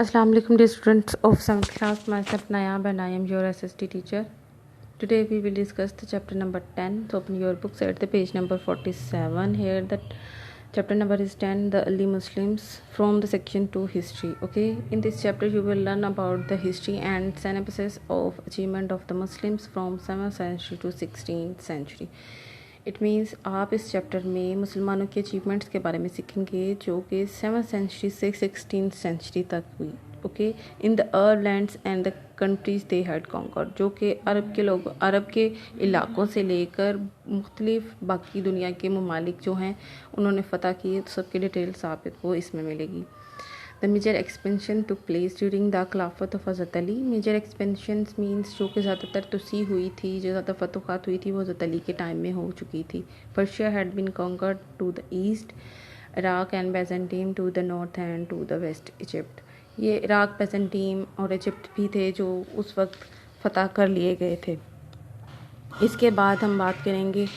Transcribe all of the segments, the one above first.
Assalamu alaikum dear students of 7th class. Myself Nayab and I am your SST teacher. Today we will discuss the chapter number 10. So open your books at the page number 47. Here the chapter number is 10, the early Muslims, from the section 2 history. Okay, in this chapter you will learn about the history and synopsis of achievement of the Muslims from 7th century to 16th century. It means आप इस chapter में मुसलमानों के achievements के बारे में सीखेंगे जो कि 7th सेंचुरी से 16th सेंचुरी तक हुई. Okay, in the Arab lands and the countries they had conquered, जो कि अरब के इलाकों से लेकर मुख्तलिफ बाकी दुनिया के ममालिक जो हैं उन्होंने फ़तह किए. तो सबकी डिटेल्स आपको इसमें मिलेगी. The major expansion took place during the खिलाफत of Hazrat Ali. Major expansion means जो कि ज़्यादातर तोसी हुई थी, जो ज़्यादा फतोहात हुई थी वो हज़रत अली के टाइम में हो चुकी थी. Persia had been conquered to the east, Iraq and Byzantine to the north and to the west Egypt. ये इराक, बैजेंटीन और इजिप्ट भी थे जो उस वक्त फ़तह कर लिए गए थे. इसके बाद हम बात करेंगे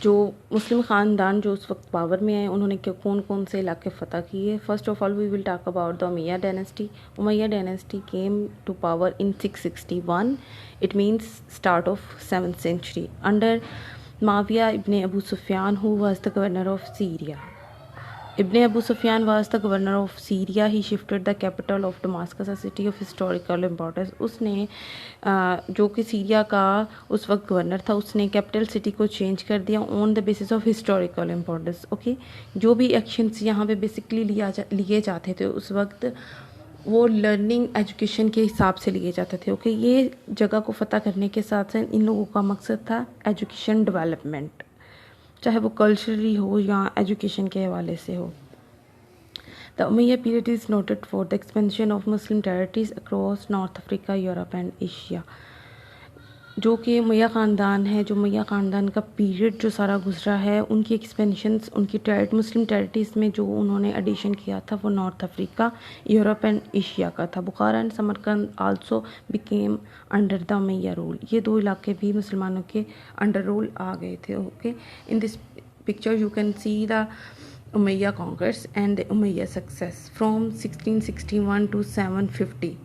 जो मुस्लिम ख़ानदान जो उस वक्त पावर में आए उन्होंने कौन कौन से इलाके फ़तह किए. First of all we will talk about the Umayya dynasty. Umayya dynasty came to power in 661. It means start of 7th century under Muawiya ibn Abu Sufyan who was the governor of Syria. Ibn Abu Sufyan was the governor of Syria. He shifted the capital of Damascus, a city of historical importance. उसने जो कि Syria का उस वक्त governor था, उसने capital city को change कर दिया on the basis of historical importance. Okay, जो भी एक्शंस यहाँ पे बेसिकली लिए जाते थे उस वक्त वो लर्निंग एजुकेशन के हिसाब से लिए जाते थे. ओके, ये जगह को फ़तह करने के साथ साथ इन लोगों का मकसद था एजुकेशन डेवलपमेंट, चाहे वो कल्चरली हो या एजुकेशन के हवाले से हो. The Umayya period is noted for the expansion of Muslim territories across north Africa, Europe and Asia. जो कि उमैया ख़ानदान है, जो उमैया ख़ानदान का पीरियड जो सारा गुजरा है, उनकी एक्सपेंशंस उनकी मुस्लिम टेरिटरीज़ में जो उन्होंने एडिशन किया था वो North Africa, Europe and Asia का था. Bukhara and Samarkand also became under the Umayya rule. ये दो इलाके भी मुसलमानों के अंडर रूल आ गए थे. Okay, in this picture you can see the Umayya conquers and the Umayya success from 1661 to 750.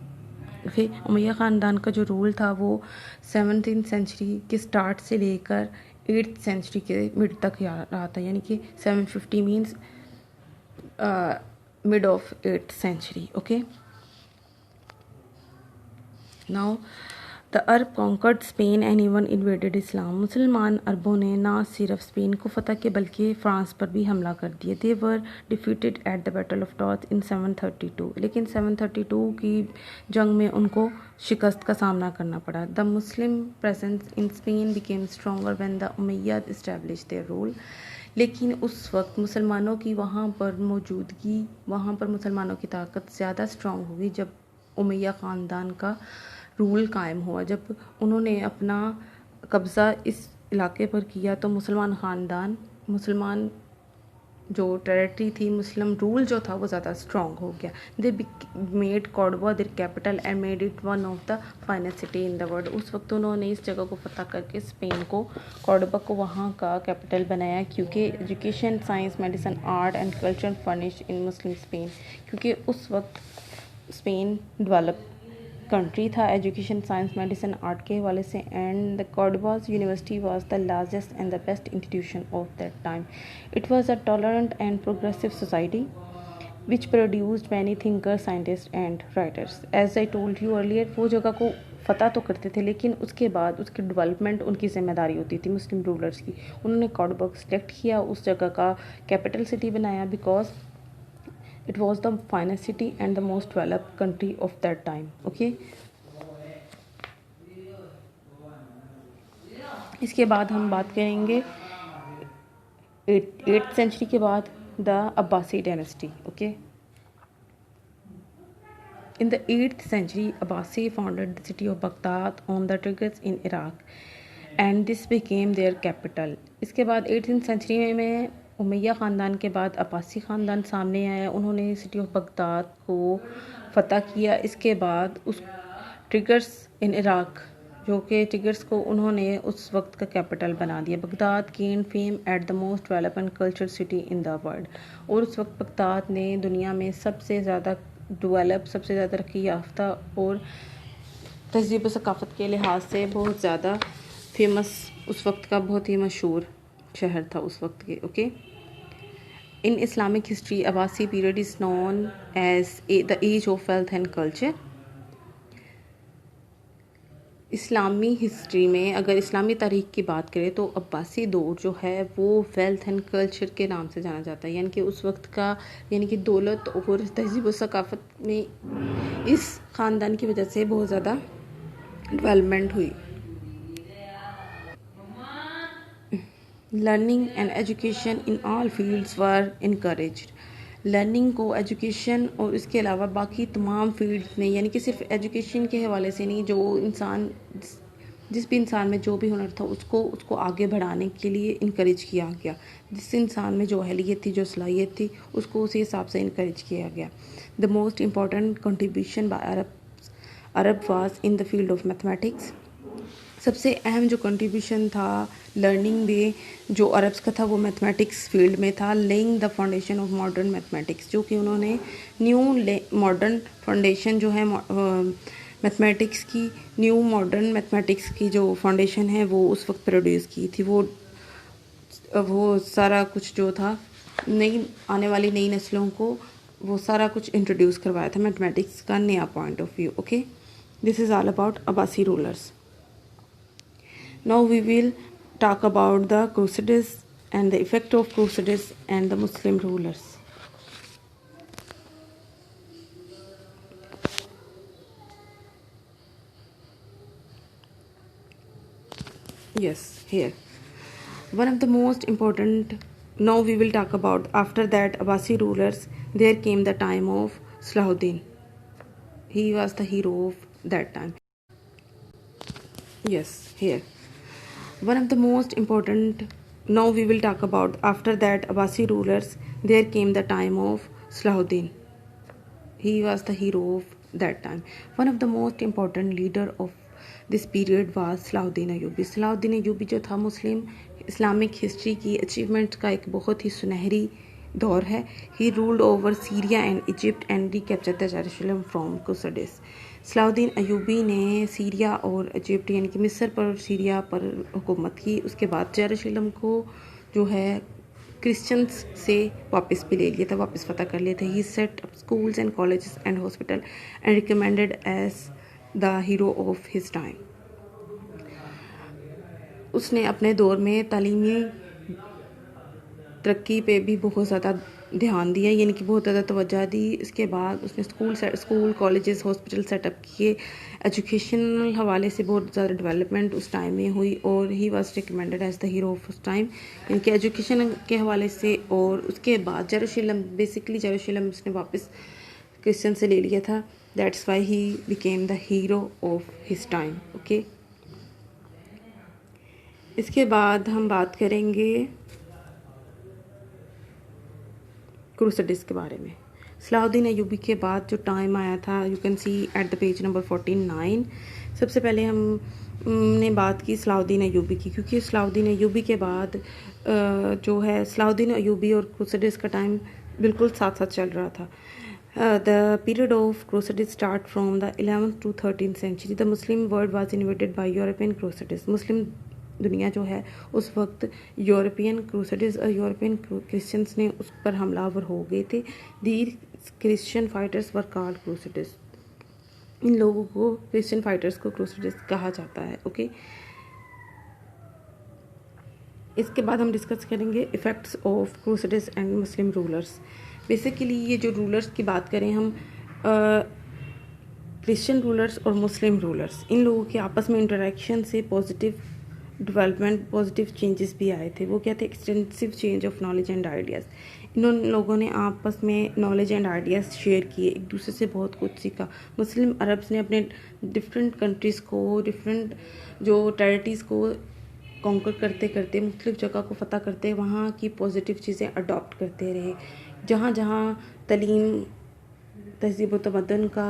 फिर उमैया ख़ानदान का जो रूल था वो 17th century के स्टार्ट से लेकर 8th century के मिड तक रहा था. यानी कि 750 means mid of 8th century. Okay, now the Arab conquered Spain and even invaded Islam. मुसलमान अरबों ने ना सिर्फ स्पेन को फ़तह किया बल्कि फ़्रांस पर भी हमला कर दिया. They were defeated at the battle of Tours in 732. लेकिन 732 की जंग में उनको शिकस्त का सामना करना पड़ा. The Muslim presence in Spain became stronger when the Umayyad established their rule. लेकिन उस वक्त मुसलमानों की वहाँ पर मौजूदगी, वहाँ पर मुसलमानों की ताकत ज़्यादा स्ट्रॉन्ग हुई जब उमैया ख़ानदान का रूल कायम हुआ. जब उन्होंने अपना कब्ज़ा इस इलाके पर किया तो मुसलमान जो टेरिटरी थी, मुस्लिम रूल जो था वो ज़्यादा स्ट्रॉन्ग हो गया. They made Cordoba their capital and made it one of the finest city in the world. उस वक्त उन्होंने इस जगह को फ़तह करके स्पेन को, कॉर्डोबा को वहाँ का कैपिटल बनाया, क्योंकि education, science, medicine, art and culture furnish in Muslim Spain. क्योंकि उस वक्त स्पेन डेवलप कंट्री था एजुकेशन, साइंस, मेडिसिन, आर्ट के हवाले से. And the Cordoba's university was the largest and the best institution of that time. It was a tolerant and progressive society which produced many thinkers, scientist and writers. As I told you earlier, वो जगह को फ़तह तो करते थे लेकिन उसके बाद उसकी डेवलपमेंट उनकी जिम्मेदारी होती थी मुस्लिम रूलर्स की. उन्होंने कॉर्डोबा को सिलेक्ट किया, उस जगह का कैपिटल सिटी बनाया because it was the finest city and the most developed country of that time. Okay, इसके बाद हम बात करेंगे 8th century के बाद the Abbasi dynasty. Okay, in the 8th century Abbasi founded the city of Baghdad on the Tigris in Iraq and this became their capital. इसके बाद 18th century में उमैया ख़ानदान के बाद अब्बासी ख़ानदान सामने आया. उन्होंने सिटी ऑफ बगदाद को फ़तह किया. इसके बाद उस टिग्रिस इन इराक, जो कि टिग्रिस को उन्होंने उस वक्त का कैपिटल बना दिया. Baghdad gain fame at the most developed culture city in the world. और उस वक्त बगदाद ने दुनिया में सबसे ज़्यादा डेवलप, सबसे ज़्यादा तरक्की याफ्ता और तहज़ीब व सकाफ़त के लिहाज से बहुत ज़्यादा फेमस, उस वक्त का बहुत ही मशहूर शहर था उस वक्त के। Okay, in Islamic history Abbasi period is known as the age of wealth and culture. इस्लामी हिस्ट्री में अगर इस्लामी तारीख़ की बात करें तो अब्बासी दौर जो है वो वेल्थ एंड कल्चर के नाम से जाना जाता है, यानी कि उस वक्त का, यानी कि दौलत और तहज़ीब व सकाफ़त में इस ख़ानदान की वजह से बहुत ज़्यादा डेवलपमेंट हुई। Learning and education in all fields were encouraged. Learning को, एजुकेशन और इसके अलावा बाकी तमाम फील्ड्स में, यानी कि सिर्फ एजुकेशन के हवाले से नहीं, जो इंसान जिस भी इंसान में जो भी हुनर था उसको आगे बढ़ाने के लिए इनकरेज किया गया। जिस इंसान में जो अहलियत थी, जो सलाहियत थी, उसको उसी हिसाब से इनकरेज किया गया। The most important contribution by Arab was in the field of mathematics. सबसे अहम जो कंट्रीब्यूशन था लर्निंग में जो अरब्स का था वो मैथमेटिक्स फील्ड में था। Laying the foundation of modern mathematics, जो कि उन्होंने न्यू मॉडर्न फाउंडेशन जो है मैथमेटिक्स की, न्यू मॉडर्न मैथमेटिक्स की जो फाउंडेशन है वो उस वक्त प्रोड्यूस की थी। वो सारा कुछ जो था नई आने वाली नई नस्लों को वो सारा कुछ इंट्रोड्यूस करवाया था मैथमेटिक्स का नया point of view. Okay, this is all about Abbasi rulers. Now we will talk about the Crusaders and the effect of Crusaders and the Muslim rulers. Yes, here. One of the most important, now we will talk about, after that Abbasi rulers, there came the time of Salahuddin. He was the hero of that time. Yes, here. One of the most important, now we will talk about, after that Abbasi rulers, there came the time of Salahuddin. He was the hero of that time. One of the most important leader of this period was Salahuddin Ayyubi. Salahuddin Ayyubi जो था Muslim Islamic history की achievement का एक बहुत ही सुनहरी दौर है। He ruled over Syria and Egypt and recaptured the Jerusalem from crusaders. Salahuddin Ayubi ने सीरिया और इजिप्ट यानी कि मिस्र पर और सीरिया पर हुकूमत की। उसके बाद जेरूशलम को जो है क्रिश्चियंस से वापस भी ले लिया था, वापस फतह कर लिए थे। He set up schools and colleges and hospital and recommended as the hero of his time. उसने अपने दौर में तालीमी तरक्की पे भी बहुत ज़्यादा ध्यान दिया, यानी कि बहुत ज़्यादा तवज्जो दी। इसके बाद उसने स्कूल कॉलेजेस हॉस्पिटल सेटअप किए। एजुकेशनल हवाले से बहुत ज़्यादा डेवलपमेंट उस टाइम में हुई और he was recommended as the hero of उस टाइम, यानी कि एजुकेशन के हवाले से। और उसके बाद जेरूशलम उसने वापस क्रिश्चियन से ले लिया था। That's why he became the hero of his time. Okay, इसके बाद हम बात करेंगे क्रूसेडर्स के बारे में। सलाहुद्दीन अयूबी के बाद जो टाइम आया था, you can see eight the page number 49। सबसे पहले हमने बात की सलाहुद्दीन अयूबी की, क्योंकि सलाहुद्दीन अयूबी के बाद जो है सलाहुद्दीन अयूबी और क्रूसेडर्स का टाइम बिल्कुल साथ साथ चल रहा था। The period of crusaders start from the 11th to 13th century। The Muslim world was invaded by European crusaders. Muslim दुनिया जो है उस वक्त यूरोपियन क्रूसेडर्स और यूरोपियन क्रिश्चियंस ने उस पर हमलावर हो गए थे। These Christian fighters were called crusaders. इन लोगों को, क्रिश्चियन फाइटर्स को क्रूसेडर्स कहा जाता है। ओके, इसके बाद हम डिस्कस करेंगे effects of crusaders and Muslim rulers. Basically ये जो रूलर्स की बात करें हम, क्रिश्चियन रूलर्स और मुस्लिम रूलर्स, इन लोगों के आपस में इंटरेक्शन से पॉजिटिव डेवलपमेंट, पॉजिटिव चेंजेस भी आए थे। वो क्या थे? Extensive change of knowledge and ideas. इन लोगों ने आपस में नॉलेज एंड आइडियाज़ शेयर किए, एक दूसरे से बहुत कुछ सीखा। मुस्लिम अरब्स ने अपने डिफरेंट कंट्रीज़ को, डिफरेंट जो टेरिटरीज़ को कॉन्कर करते करते, मुख्तलिफ जगह को फ़तह करते, वहाँ की पॉजिटिव चीज़ें अडॉप्ट करते रहे। जहाँ जहाँ तलीम, तहज़ीब व तमद्दुन का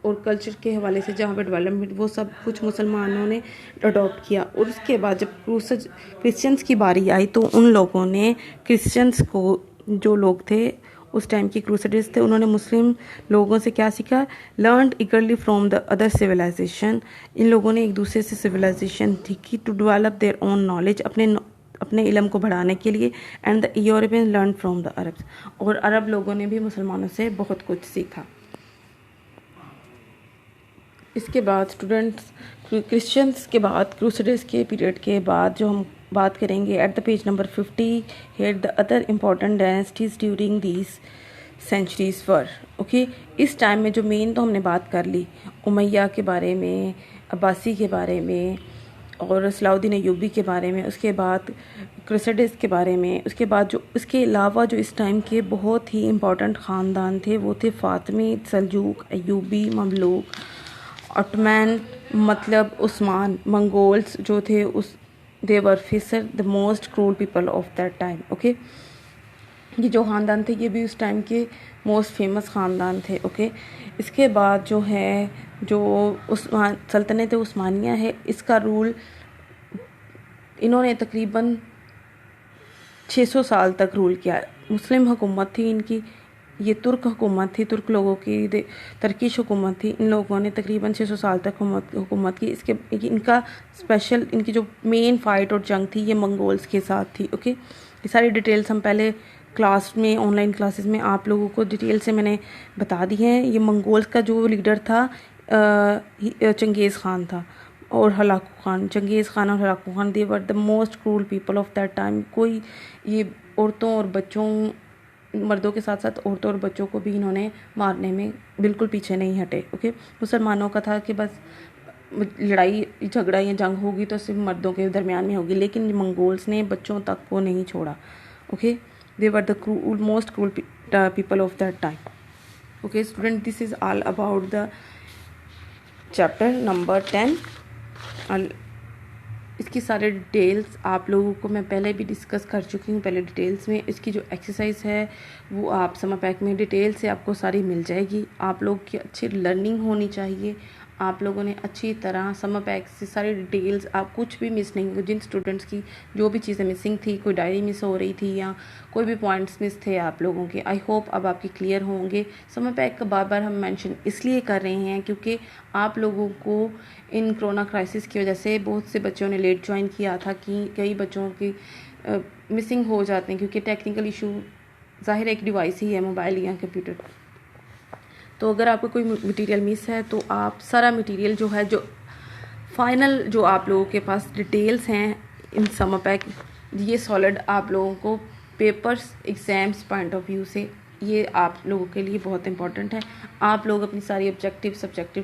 और कल्चर के हवाले से जहाँ पर डेवलपमेंट, वो सब कुछ मुसलमानों ने अडॉप्ट किया। और उसके बाद जब क्रिश्चियंस की बारी आई तो उन लोगों ने क्रिश्चियंस को, जो लोग थे, उस टाइम के क्रूसेडर्स थे, उन्होंने मुस्लिम लोगों से क्या सीखा? Learn eagerly from the other civilisation. इन लोगों ने एक दूसरे से सिविलाइजेशन सीखी to develop their own knowledge, अपने इल्म को बढ़ाने के लिए। And the European learn from the Arabs, और अरब लोगों ने भी मुसलमानों से बहुत कुछ सीखा। इसके बाद स्टूडेंट्स क्रिश्चियंस के बाद क्रूसेडर्स के पीरियड के बाद जो हम बात करेंगे at the page number 50, here the other important dynasties during these centuries were. Okay, इस टाइम में जो मेन तो हमने बात कर ली उमैया के बारे में, अब्बासी के बारे में, और सलाउद्दीन अय्यूबी के बारे में, उसके बाद क्रूसेडर्स के बारे में। उसके बाद जो इसके अलावा जो इस टाइम के बहुत ही इम्पॉर्टेंट ख़ानदान थे वो थे फ़ातिमी, सल्जूक, अय्यूबी, ममलूक, ऑटोमैन मतलब उस्मान, मंगोल्स जो थे उस they were fiercer the most cruel people of that time. Okay, ये जो ख़ानदान थे ये भी उस टाइम के मोस्ट फेमस ख़ानदान थे। ओके, इसके बाद जो है जो सल्तनत उस्मानिया है, इसका रूल इन्होंने तकरीबन 600 साल तक रूल किया। मुस्लिम हुकूमत थी इनकी, ये तुर्क हुकूमत थी, तुर्क लोगों की तर्किश हुकूमत थी। इन लोगों ने तकरीबन 600 साल तक हुकूमत की। इसके इनका स्पेशल इनकी जो मेन फ़ाइट और जंग थी ये मंगोल्स के साथ थी। ओके, ये सारी डिटेल्स हम पहले क्लास में, ऑनलाइन क्लासेस में आप लोगों को डिटेल से मैंने बता दी हैं। ये मंगोल्स का जो लीडर था चंगेज़ ख़ान था, और हलाकू ख़ान, चंगेज़ ख़ान और Hulagu Khan, they were the most cruel people of that time. कोई ये औरतों और बच्चों, मर्दों के साथ साथ औरतों और बच्चों को भी इन्होंने मारने में बिल्कुल पीछे नहीं हटे। ओके, मुसलमानों का था कि बस लड़ाई झगड़ा या जंग होगी तो सिर्फ मर्दों के दरमियान में होगी, लेकिन मंगोल्स ने बच्चों तक को नहीं छोड़ा। Okay, they were the most cruel people of that time. Okay student, this is all about the chapter number 10। इसकी सारे डिटेल्स आप लोगों को मैं पहले भी डिस्कस कर चुकी हूँ पहले डिटेल्स में। इसकी जो एक्सरसाइज है वो आप समर पैक में डिटेल से आपको सारी मिल जाएगी। आप लोग की अच्छी लर्निंग होनी चाहिए, आप लोगों ने अच्छी तरह समर पैक से सारी डिटेल्स, आप कुछ भी मिस नहीं, जिन स्टूडेंट्स की जो भी चीज़ें मिसिंग थी, कोई डायरी मिस हो रही थी या कोई भी पॉइंट्स मिस थे आप लोगों के, आई होप अब आपके क्लियर होंगे। समर पैक का बार बार हम मेंशन इसलिए कर रहे हैं क्योंकि आप लोगों को इन कोरोना क्राइसिस की वजह से बहुत से बच्चों ने लेट ज्वाइन किया था कि कई बच्चों की मिसिंग हो जाते हैं क्योंकि टेक्निकल इशू, ज़ाहिर एक डिवाइस ही है मोबाइल या कंप्यूटर। तो अगर आपको कोई मटेरियल मिस है तो आप सारा मटेरियल जो है, जो फाइनल जो आप लोगों के पास डिटेल्स हैं इन समर पैक, ये सॉलिड आप लोगों को papers exams point of view से ये आप लोगों के लिए बहुत इंपॉर्टेंट है। आप लोग अपनी सारी ऑब्जेक्टिव सब्जेक्टिव